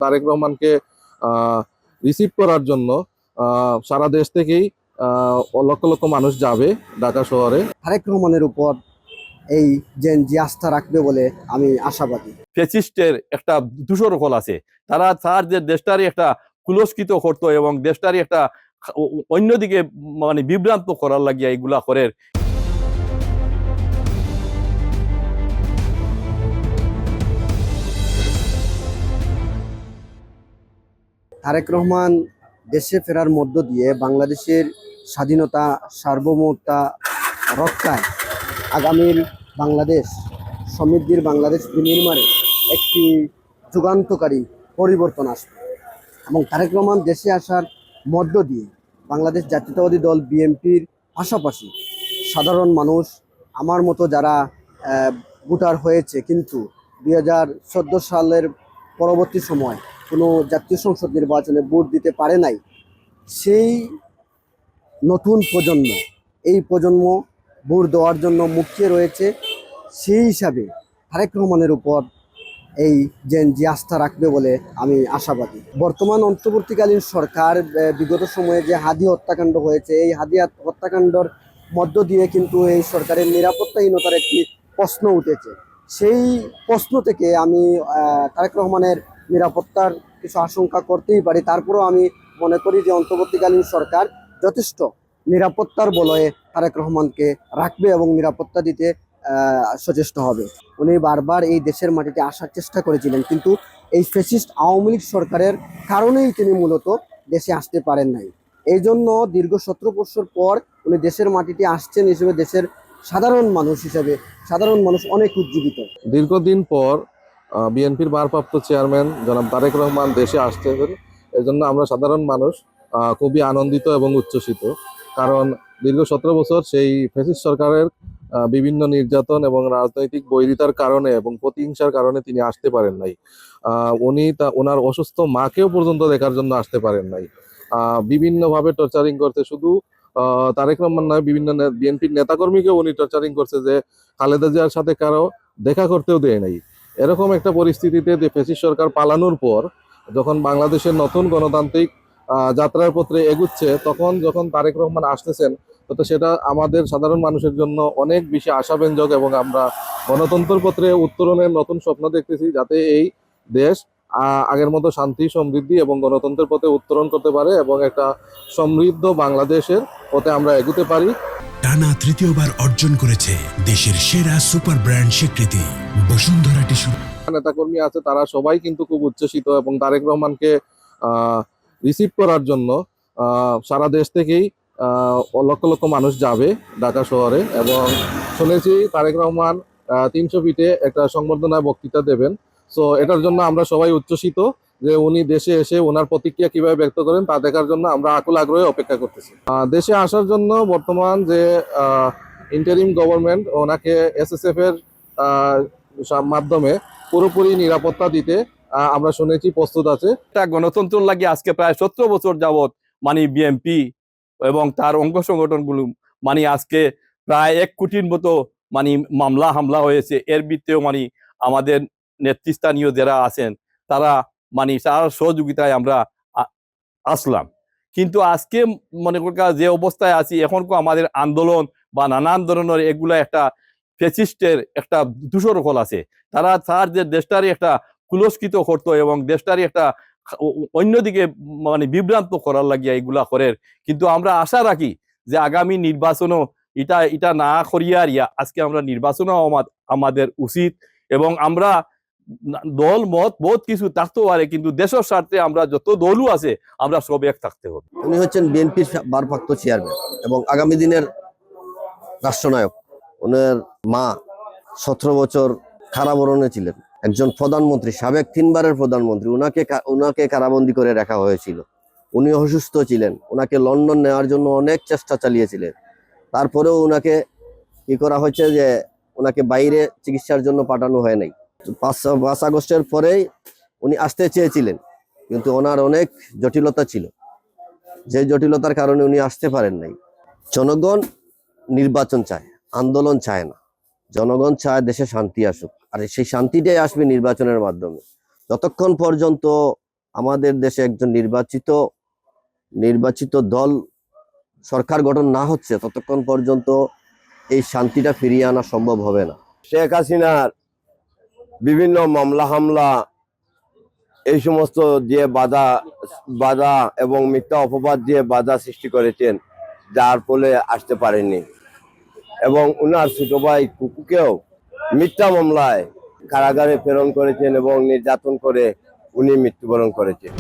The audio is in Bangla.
তারেক রহমানকে রিসিভ করার জন্য সারা দেশ থেকেই লক্ষ লক্ষ মানুষ যাবে ঢাকা শহরে। তারেক রহমানের উপর এই যে আস্থা রাখবে বলে আমি আশাবাদী। ফ্যাসিস্টের একটা দূষর ফল আছে, তারা তার যে দেশটারই একটা কুলস্কৃত করতো এবং দেশটারই একটা অন্যদিকে মানে বিভ্রান্ত করার লাগিয়া এগুলা করে। তারেক রহমান দেশে ফেরার মধ্য দিয়ে বাংলাদেশের স্বাধীনতা সার্বভৌমতা রক্ষায় আগামীর বাংলাদেশ সমৃদ্ধির বাংলাদেশ বিনির্মাণে একটি যুগান্তকারী পরিবর্তন আসবে এবং তারেক রহমান দেশে আসার মধ্য দিয়ে বাংলাদেশ জাতীয়তাবাদী দল বিএনপির পাশাপাশি সাধারণ মানুষ আমার মতো যারা ভোটার হয়েছে কিন্তু 2014 সালের পরবর্তী সময় কোনো জাতীয় সংসদ নির্বাচনে ভোট দিতে পারে নাই, সেই নতুন প্রজন্ম এই প্রজন্ম ভোট দেওয়ার জন্য মুখিয়ে রয়েছে। সেই হিসাবে তারেক রহমানের উপর এই যে আস্থা রাখবে বলে আমি আশাবাদী। বর্তমান অন্তর্বর্তীকালীন সরকার বিগত সময়ে যে হাদি হত্যাকাণ্ড হয়েছে, এই হাদি হত্যাকাণ্ডর মধ্য দিয়ে কিন্তু এই সরকারের নিরাপত্তাহীনতার একটি প্রশ্ন উঠেছে। সেই প্রশ্ন থেকে আমি তারেক রহমানের নিরাপত্তার কিছু আশঙ্কা করতেই পারি। তারপরেও আমি মনে করি যে অন্তর্বর্তীকালীন সরকার যথেষ্ট নিরাপত্তার বলয়ে তারেক রহমানকে রাখবে এবং নিরাপত্তা দিতে সচেষ্ট হবে। উনি বারবার এই দেশের মাটিতে আসার চেষ্টা করেছিলেন, কিন্তু এই ফ্যাসিস্ট আওয়ামী লীগ সরকারের কারণেই তিনি মূলত দেশে আসতে পারেন নাই। এই জন্য দীর্ঘ 17 বছর পর উনি দেশের মাটিতে আসছেন হিসেবে দেশের সাধারণ মানুষ অনেক উজ্জীবিত। দীর্ঘদিন পর বিএনপির ভারপ্রাপ্ত চেয়ারম্যান জনাব তারেক রহমান দেশে আসতেছেন, এজন্য আমরা সাধারণ মানুষ খুবই আনন্দিত এবং উচ্ছ্বসিত। কারণ দীর্ঘ 17 বছর সেই ফ্যাসিস্ট সরকারের বিভিন্ন নির্যাতন এবং রাজনৈতিক বৈরিতার কারণে এবং প্রতিহিংসার কারণে তিনি আসতে পারেন নাই। উনি ওনার অসুস্থ মাকেও পর্যন্ত দেখার জন্য আসতে পারেন নাই। বিভিন্নভাবে টর্চারিং করতে, শুধু তারেক রহমান নয়, বিভিন্ন বিএনপির নেতাকর্মীকেও উনি টর্চারিং করছে, যে খালেদা জিয়ার সাথে কারো দেখা করতেও দেয় নাই। এরকম একটা পরিস্থিতিতে যে ফ্যাসিস্ট সরকার পালানোর পর যখন বাংলাদেশের নতুন গণতান্ত্রিক যাত্রার পথে এগুচ্ছে, তখন যখন তারেক রহমান আসতেছেন, তো সেটা আমাদের সাধারণ মানুষের জন্য অনেক বেশি আশাব্যঞ্জক এবং আমরা গণতন্ত্রের পথে উত্তরণের নতুন স্বপ্ন দেখতেছি, যাতে এই দেশ আগের মতো শান্তি সমৃদ্ধি এবং গণতন্ত্রের পথে উত্তরণ করতে পারে এবং একটা সমৃদ্ধ বাংলাদেশের পথে আমরা এগুতে পারি। টানা তৃতীয়বার অর্জন করেছে দেশের সেরা সুপার ব্র্যান্ড স্বীকৃতি বসুন্ধরা টিস্যু। নেতাকর্মী আছে, তারা সবাই কিন্তু খুব উচ্ছ্বসিত এবং তারেক রহমানকে রিসিভ করার জন্য সারা দেশ থেকেই লক্ষ লক্ষ মানুষ যাবে ঢাকা শহরে। এবং শুনেছি তারেক রহমান 300 ফিটে একটা সংবর্ধনা বক্তৃতা দেবেন। সো এটার জন্য আমরা সবাই উচ্ছ্বসিত যে উনি দেশে এসে ওনার প্রতিক্রিয়া কিভাবে ব্যক্ত করেন তা দেখার জন্য আমরা আকুল আগ্রহে অপেক্ষা করতেছি। দেশে আসার জন্য বর্তমান যে ইন্টারিম গভর্নমেন্ট ওনাকে এসএসএফ এর মাধ্যমে পুরোপুরি নিরাপত্তা দিতে আমরা শুনেছি প্রস্তুত আছে। গণতন্ত্র লাগে আজকে প্রায় 17 বছর যাবৎ মানে বিএনপি এবং তার অঙ্গ সংগঠনগুলো মানে আজকে প্রায় 1 কোটির মতো মানে হামলা হয়েছে। এর ভিত্তিতেও মানে আমাদের নেতৃস্থানীয় যারা আছেন তারা মানে তার সহযোগিতায় আমরা আসলাম। কিন্তু আজকে মনে করি যে অবস্থায় আছি এখন আমাদের আন্দোলন বা নানান ধরনের এগুলা একটা ফ্যাসিস্টের একটা দূষর ফল আছে, তারা তার যে দেশটারই একটা কুলস্কৃত করতো এবং দেশটারই একটা অন্যদিকে মানে বিভ্রান্ত করার লাগিয়া এগুলা করে। কিন্তু আমরা আশা রাখি যে আগামী নির্বাচনও এটা না করিয়া আজকে আমরা নির্বাচনও আমাদের উচিত এবং আমরা দল মত বহুত কিছু থাকতেও পারে, কিন্তু দেশের স্বার্থে আমরা যত দলও আছে আমরা সব এক থাকতে হবে। উনি হচ্ছেন বিএনপির ভারপ্রাপ্ত চেয়ারম্যান এবং আগামী দিনের রাষ্ট্রনায়ক। ওনার মা 17 বছর কারাবরণে ছিলেন, একজন প্রধানমন্ত্রী, সাবেক 3 বারের প্রধানমন্ত্রী। উনাকে কারাবন্দী করে রাখা হয়েছিল। উনি অসুস্থ ছিলেন, ওনাকে লন্ডন নেওয়ার জন্য অনেক চেষ্টা চালিয়েছিলেন। তারপরেও ওনাকে কি করা হয়েছে যে ওনাকে বাইরে চিকিৎসার জন্য পাঠানো হয় নাই। 5 আগস্টের পরেই উনি আসতে চেয়েছিলেন, কিন্তু ওনার অনেক জটিলতা ছিল, যে জটিলতার কারণে উনি আসতে পারেন নাই। জনগণ নির্বাচন চায়, আন্দোলন চায় না। জনগণ চায় দেশে শান্তি আসুক, আর সেই শান্তিটাই আসবে নির্বাচনের মাধ্যমে। যতক্ষণ পর্যন্ত আমাদের দেশে একজন নির্বাচিত দল সরকার গঠন না হচ্ছে ততক্ষণ পর্যন্ত এই শান্তিটা ফিরিয়ে আনা সম্ভব হবে না। শেখ হাসিনার বিভিন্ন মামলা হামলা এই সমস্ত দিয়ে বাধা এবং মিথ্যা অপবাদ দিয়ে বাধা সৃষ্টি করেছেন, যার ফলে আসতে পারেননি। এবং উনার ছোট ভাই কুকুকেও মিথ্যা মামলায় কারাগারে প্রেরণ করেছেন এবং নির্যাতন করে উনি মৃত্যুবরণ করেছেন।